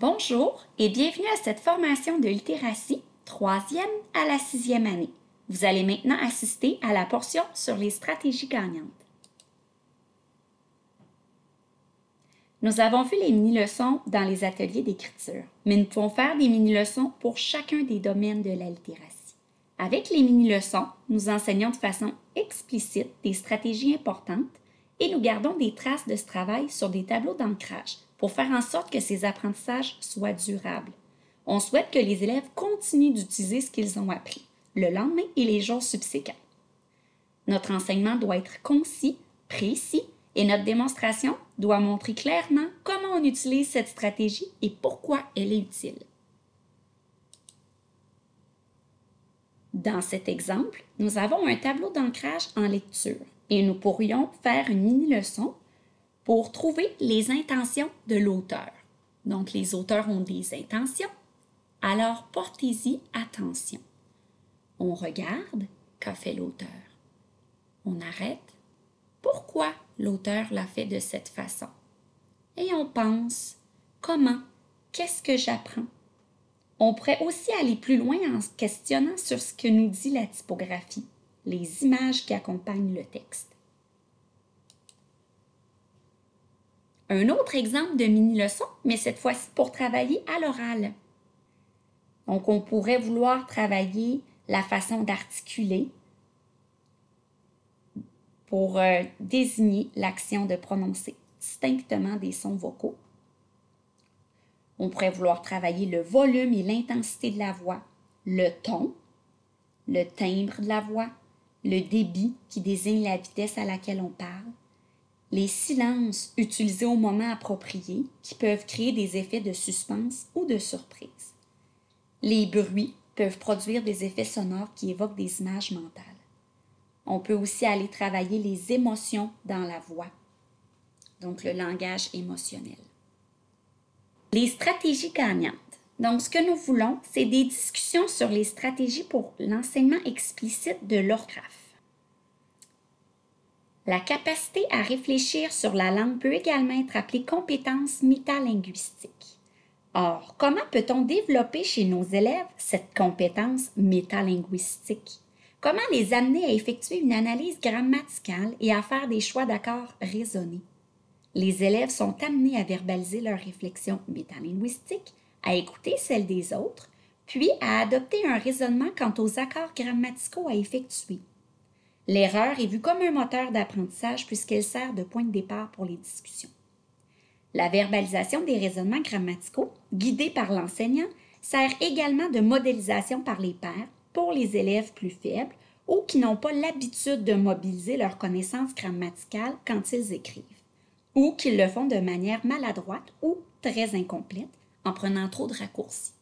Bonjour et bienvenue à cette formation de littératie, 3e à la 6e année. Vous allez maintenant assister à la portion sur les stratégies gagnantes. Nous avons vu les mini-leçons dans les ateliers d'écriture, mais nous pouvons faire des mini-leçons pour chacun des domaines de la littératie. Avec les mini-leçons, nous enseignons de façon explicite des stratégies importantes et nous gardons des traces de ce travail sur des tableaux d'ancrage pour faire en sorte que ces apprentissages soient durables. On souhaite que les élèves continuent d'utiliser ce qu'ils ont appris le lendemain et les jours subséquents. Notre enseignement doit être concis, précis et notre démonstration doit montrer clairement comment on utilise cette stratégie et pourquoi elle est utile. Dans cet exemple, nous avons un tableau d'ancrage en lecture et nous pourrions faire une mini-leçon pour trouver les intentions de l'auteur. Donc, les auteurs ont des intentions, alors portez-y attention. On regarde, qu'a fait l'auteur. On arrête, pourquoi l'auteur l'a fait de cette façon. Et on pense, comment, qu'est-ce que j'apprends? On pourrait aussi aller plus loin en se questionnant sur ce que nous dit la typographie, les images qui accompagnent le texte. Un autre exemple de mini-leçon, mais cette fois-ci pour travailler à l'oral. Donc, on pourrait vouloir travailler la façon d'articuler pour désigner l'action de prononcer distinctement des sons vocaux. On pourrait vouloir travailler le volume et l'intensité de la voix, le ton, le timbre de la voix, le débit qui désigne la vitesse à laquelle on parle, les silences utilisés au moment approprié qui peuvent créer des effets de suspense ou de surprise. Les bruits peuvent produire des effets sonores qui évoquent des images mentales. On peut aussi aller travailler les émotions dans la voix, donc le langage émotionnel. Les stratégies gagnantes. Donc, ce que nous voulons, c'est des discussions sur les stratégies pour l'enseignement explicite de l'orthographe. La capacité à réfléchir sur la langue peut également être appelée compétence métalinguistique. Or, comment peut-on développer chez nos élèves cette compétence métalinguistique? Comment les amener à effectuer une analyse grammaticale et à faire des choix d'accords raisonnés? Les élèves sont amenés à verbaliser leurs réflexions métalinguistiques, à écouter celles des autres, puis à adopter un raisonnement quant aux accords grammaticaux à effectuer. L'erreur est vue comme un moteur d'apprentissage puisqu'elle sert de point de départ pour les discussions. La verbalisation des raisonnements grammaticaux, guidés par l'enseignant, sert également de modélisation par les pairs pour les élèves plus faibles ou qui n'ont pas l'habitude de mobiliser leurs connaissances grammaticales quand ils écrivent, ou qu'ils le font de manière maladroite ou très incomplète en prenant trop de raccourcis.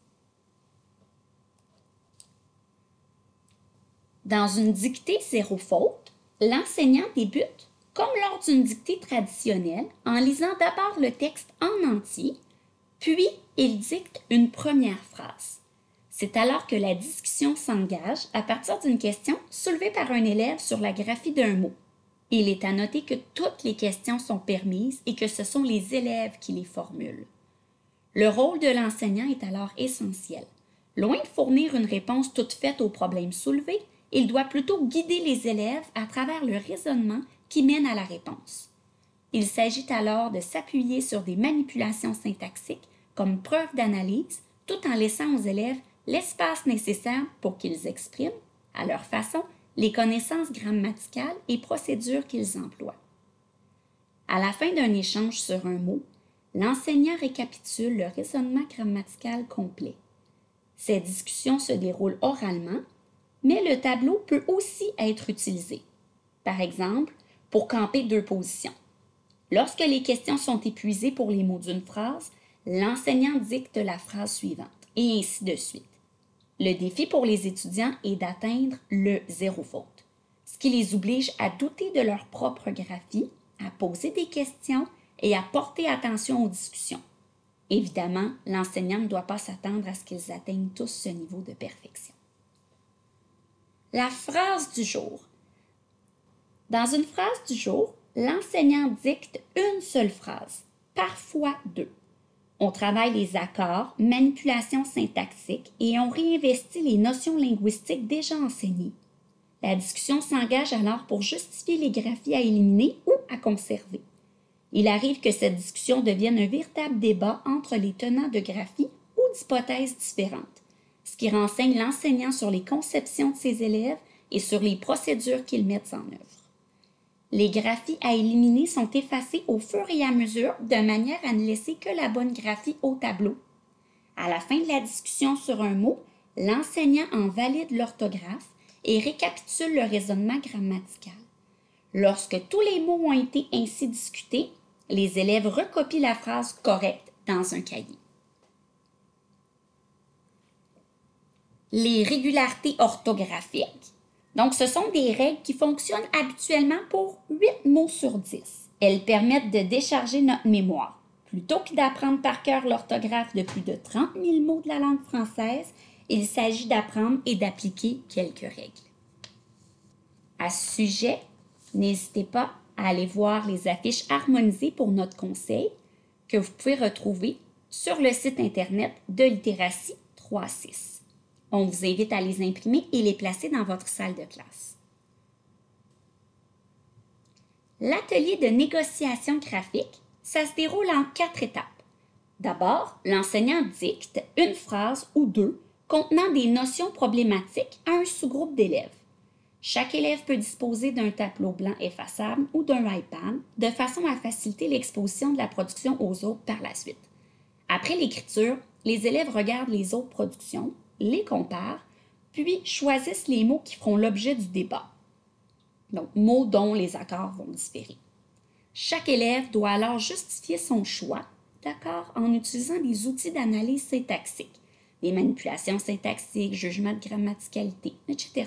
Dans une dictée zéro faute, l'enseignant débute, comme lors d'une dictée traditionnelle, en lisant d'abord le texte en entier, puis il dicte une première phrase. C'est alors que la discussion s'engage à partir d'une question soulevée par un élève sur la graphie d'un mot. Il est à noter que toutes les questions sont permises et que ce sont les élèves qui les formulent. Le rôle de l'enseignant est alors essentiel. Loin de fournir une réponse toute faite au problème soulevé, il doit plutôt guider les élèves à travers le raisonnement qui mène à la réponse. Il s'agit alors de s'appuyer sur des manipulations syntaxiques comme preuve d'analyse, tout en laissant aux élèves l'espace nécessaire pour qu'ils expriment, à leur façon, les connaissances grammaticales et procédures qu'ils emploient. À la fin d'un échange sur un mot, l'enseignant récapitule le raisonnement grammatical complet. Ces discussions se déroulent oralement, mais le tableau peut aussi être utilisé. Par exemple, pour camper deux positions. Lorsque les questions sont épuisées pour les mots d'une phrase, l'enseignant dicte la phrase suivante, et ainsi de suite. Le défi pour les étudiants est d'atteindre le zéro faute, ce qui les oblige à douter de leur propre graphie, à poser des questions et à porter attention aux discussions. Évidemment, l'enseignant ne doit pas s'attendre à ce qu'ils atteignent tous ce niveau de perfection. La phrase du jour. Dans une phrase du jour, l'enseignant dicte une seule phrase, parfois deux. On travaille les accords, manipulations syntaxiques et on réinvestit les notions linguistiques déjà enseignées. La discussion s'engage alors pour justifier les graphies à éliminer ou à conserver. Il arrive que cette discussion devienne un véritable débat entre les tenants de graphies ou d'hypothèses différentes, ce qui renseigne l'enseignant sur les conceptions de ses élèves et sur les procédures qu'ils mettent en œuvre. Les graphies à éliminer sont effacées au fur et à mesure de manière à ne laisser que la bonne graphie au tableau. À la fin de la discussion sur un mot, l'enseignant en valide l'orthographe et récapitule le raisonnement grammatical. Lorsque tous les mots ont été ainsi discutés, les élèves recopient la phrase correcte dans un cahier. Les régularités orthographiques. Donc, ce sont des règles qui fonctionnent habituellement pour 8 mots sur 10. Elles permettent de décharger notre mémoire. Plutôt que d'apprendre par cœur l'orthographe de plus de 30 000 mots de la langue française, il s'agit d'apprendre et d'appliquer quelques règles. À ce sujet, n'hésitez pas à aller voir les affiches harmonisées pour notre conseil que vous pouvez retrouver sur le site internet de Littératie 3.6. On vous invite à les imprimer et les placer dans votre salle de classe. L'atelier de négociation graphique, ça se déroule en 4 étapes. D'abord, l'enseignant dicte une phrase ou deux contenant des notions problématiques à un sous-groupe d'élèves. Chaque élève peut disposer d'un tableau blanc effaçable ou d'un iPad de façon à faciliter l'exposition de la production aux autres par la suite. Après l'écriture, les élèves regardent les autres productions, les comparent, puis choisissent les mots qui feront l'objet du débat. Donc, mots dont les accords vont différer. Chaque élève doit alors justifier son choix d'accord en utilisant des outils d'analyse syntaxique, des manipulations syntaxiques, jugement de grammaticalité, etc.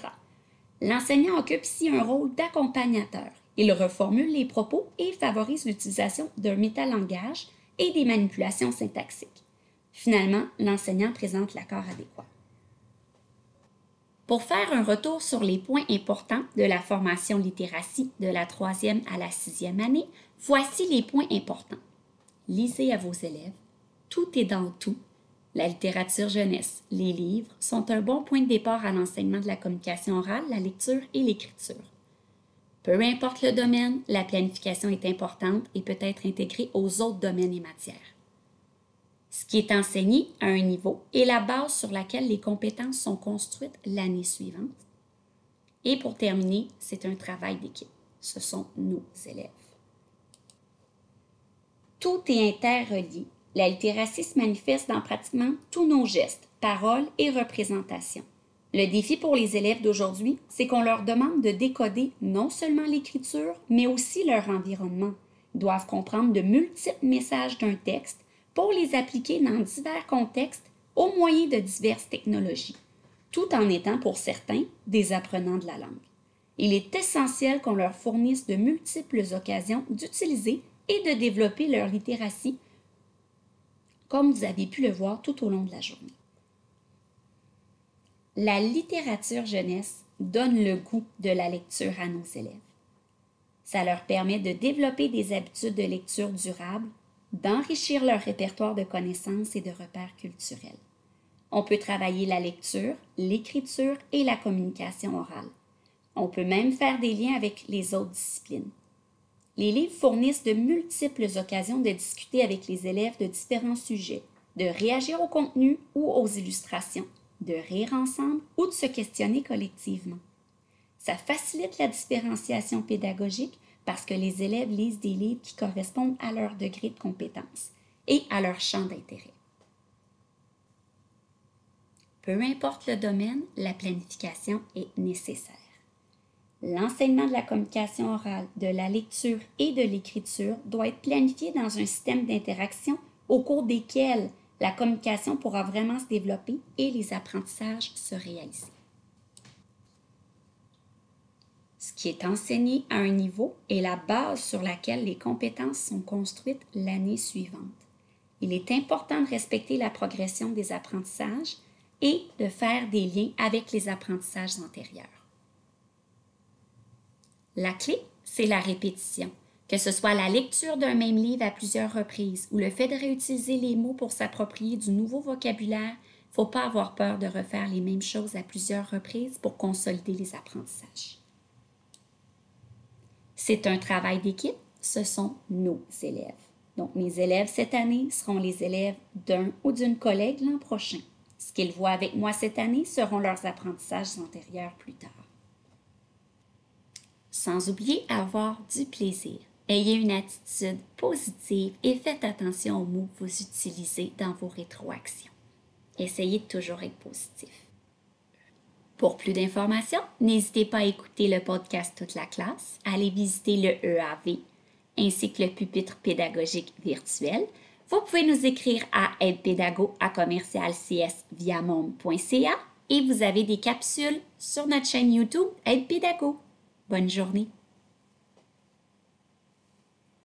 L'enseignant occupe ici un rôle d'accompagnateur. Il reformule les propos et favorise l'utilisation d'un métalangage et des manipulations syntaxiques. Finalement, l'enseignant présente l'accord adéquat. Pour faire un retour sur les points importants de la formation littératie de la 3e à la 6e année, voici les points importants. Lisez à vos élèves. Tout est dans tout. La littérature jeunesse, les livres, sont un bon point de départ à l'enseignement de la communication orale, la lecture et l'écriture. Peu importe le domaine, la planification est importante et peut être intégrée aux autres domaines et matières. Ce qui est enseigné à un niveau est la base sur laquelle les compétences sont construites l'année suivante. Et pour terminer, c'est un travail d'équipe. Ce sont nos élèves. Tout est interrelié. La littératie se manifeste dans pratiquement tous nos gestes, paroles et représentations. Le défi pour les élèves d'aujourd'hui, c'est qu'on leur demande de décoder non seulement l'écriture, mais aussi leur environnement. Ils doivent comprendre de multiples messages d'un texte pour les appliquer dans divers contextes au moyen de diverses technologies, tout en étant pour certains des apprenants de la langue. Il est essentiel qu'on leur fournisse de multiples occasions d'utiliser et de développer leur littératie, comme vous avez pu le voir tout au long de la journée. La littérature jeunesse donne le goût de la lecture à nos élèves. Ça leur permet de développer des habitudes de lecture durables, d'enrichir leur répertoire de connaissances et de repères culturels. On peut travailler la lecture, l'écriture et la communication orale. On peut même faire des liens avec les autres disciplines. Les livres fournissent de multiples occasions de discuter avec les élèves de différents sujets, de réagir au contenu ou aux illustrations, de rire ensemble ou de se questionner collectivement. Ça facilite la différenciation pédagogique parce que les élèves lisent des livres qui correspondent à leur degré de compétence et à leur champ d'intérêt. Peu importe le domaine, la planification est nécessaire. L'enseignement de la communication orale, de la lecture et de l'écriture doit être planifié dans un système d'interaction au cours desquels la communication pourra vraiment se développer et les apprentissages se réaliser. Ce qui est enseigné à un niveau est la base sur laquelle les compétences sont construites l'année suivante. Il est important de respecter la progression des apprentissages et de faire des liens avec les apprentissages antérieurs. La clé, c'est la répétition. Que ce soit la lecture d'un même livre à plusieurs reprises ou le fait de réutiliser les mots pour s'approprier du nouveau vocabulaire, il ne faut pas avoir peur de refaire les mêmes choses à plusieurs reprises pour consolider les apprentissages. C'est un travail d'équipe, ce sont nos élèves. Donc, mes élèves cette année seront les élèves d'un ou d'une collègue l'an prochain. Ce qu'ils voient avec moi cette année seront leurs apprentissages antérieurs plus tard. Sans oublier avoir du plaisir. Ayez une attitude positive et faites attention aux mots que vous utilisez dans vos rétroactions. Essayez de toujours être positif. Pour plus d'informations, n'hésitez pas à écouter le podcast Toute la classe, à aller visiter le EAV ainsi que le pupitre pédagogique virtuel. Vous pouvez nous écrire à aidepédago@commercialcsviamonde.ca et vous avez des capsules sur notre chaîne YouTube Aide Pédago. Bonne journée!